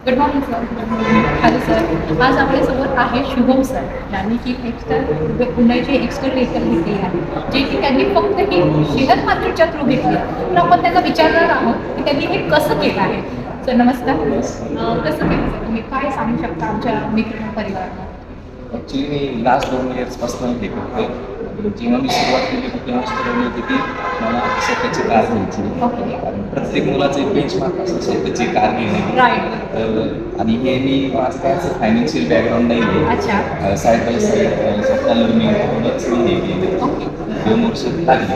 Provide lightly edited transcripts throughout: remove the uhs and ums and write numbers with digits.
Good morning sir. Hello sir. आज आपल्यासोबत आहे शुभम सर, ज्यांनी की हुंडाईची एक्स्ट्रा व्हेकल घेतली आहे, जे की त्यांनी फक्त ही शेअर मार्केटच्या थ्रू घेतली आहे. तर आपण त्यांना विचारणार आहोत की त्यांनी हे कसं केलं आहे. सर नमस्कार. कसं केलं सर तुम्ही, काय सांगू शकता आमच्या मित्र परिवाराला? ॲक्च्युली मी लास्ट 2 इयर्सपासून हे करतो. जेव्हा मी सुरुवात केली होती तेव्हाच ठरवली होती की मला स्वतःची कार घ्यायची. ओके. कारण प्रत्येक मुलाचं एक बेंचमार्क असतं स्वतःची कार घेणे. राईट. तर आणि हे मी माझं काय असं फायनान्शियल बॅकग्राऊंड नाही आहे. अच्छा. साईड बाय साईड स्वतः लर्निंग करूनच मी हे केलं. ओके. 2 वर्ष लागली.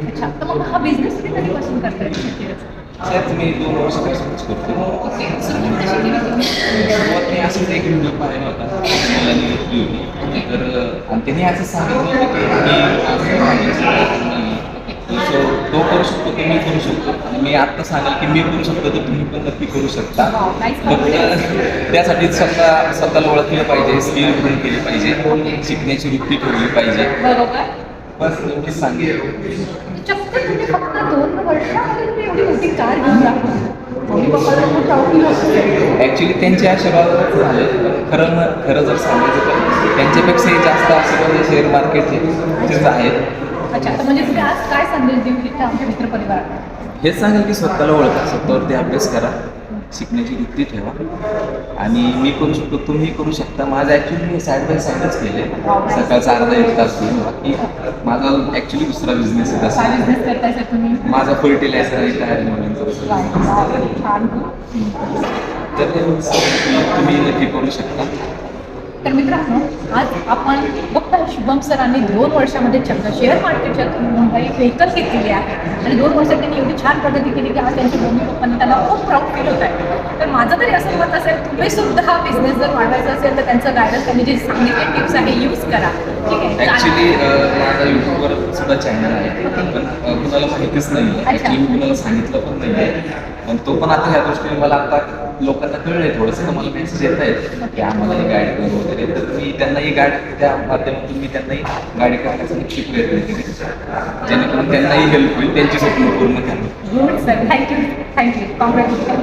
अच्छा, तर मग हा बिझनेस तुम्ही कधीपासून करताय? त्यात मी 2 वर्षापासूनच करतो. ओके. सुरुवात कशी केली तुम्ही? सुरुवात मी असंच एक व्हिडिओ पाहिला होता, मुलांनी घेतली होती. तर आणि त्यांनी असं सांगितलं होतं की मी फायनान्शियल बॅकग्राऊंड नाही आहे, तो करू शकतो, की मी करू शकतो. आणि मी आत्ता सांगाल की मी करू शकतो, तर तुम्ही पण नक्की करू शकता. फक्त त्यासाठी स्वतःला ओळखलं पाहिजे, स्किल ग्रोन केली पाहिजे, शिकण्याची वृत्ती ठेवली पाहिजे. बरोबर. बस एवढीच सांगेल. चक्क तुम्ही फक्त 2 वर्षामध्ये तुम्ही एवढी मोठी कार घेऊन दाखवली. मम्मी पप्पाला खूप प्राऊड होतं. ॲक्च्युली त्यांच्या आशीर्वादात झाले. खरं जर सांगायचं तर त्यांच्यापेक्षाही जास्त आशीर्वाद शेअर मार्केटचे आहेत. अच्छा, तर म्हणजे तुम्ही आज काय संदेश देऊ इच्छिता आमच्या मित्रपरिवाराला? हेच सांगेल की स्वतःला ओळखा, स्वतःवरती अभ्यास करा, शिकण्याची वृत्ती ठेवा. आणि मी करू शकतो, तुम्ही करू शकता. माझं ॲक्च्युली मी साईड बाय साईडच केले. सकाळचा अर्धा 1 तास घेऊन बाकी माझा ॲक्च्युली दुसरा बिझनेस आहे. काय तसा बिझनेस करताय सर तुम्ही? माझा फर्टिलायझर आणि टायर म्हणून छान. तर तुम्ही नक्की करू शकता. तर मित्रांनो, आज आपण फक्त शुभम सरांनी 2 वर्षामध्ये चक्क शेअर मार्केटच्या मुंबई व्हेकल घेतलेली आहे आणि 2 वर्षात त्यांनी एवढी छान प्रगती केली की आज त्यांच्या मम्मी पप्पांनी त्यांना खूप प्राऊड फील होत आहे. तर माझं तरी असं मत असेल, तुम्ही सुद्धा हा बिझनेस जर वाढवायचा असेल तर त्यांचं गायडन्स, त्यांनी जे सांगितले टिप्स आहे यूज करा. ठीक आहे. ॲक्च्युली माझा यूट्यूबवर सुद्धा चॅनल आहे, पण कुणाला माहितीच नाही आहे. ॲक्च्युली मी कुणाला सांगितलं पण नाही आहे. पण तो पण आता ह्या दृष्टीने मला आता लोकांना कळलं आहे थोडंसं, तर मला मेसेज येत आहेत की आम्हाला हे गाईड करू वगैरे. तर मी त्यांनाही गाईड, त्या माध्यमातून मी त्यांनाही गाईड करण्याचा नक्की प्रयत्न केले, जेणेकरून त्यांनाही हेल्प होईल, त्यांची स्वप्न पूर्ण करणं. Good sir. थँक्यू. कॉंग्रॅच्युलेशन.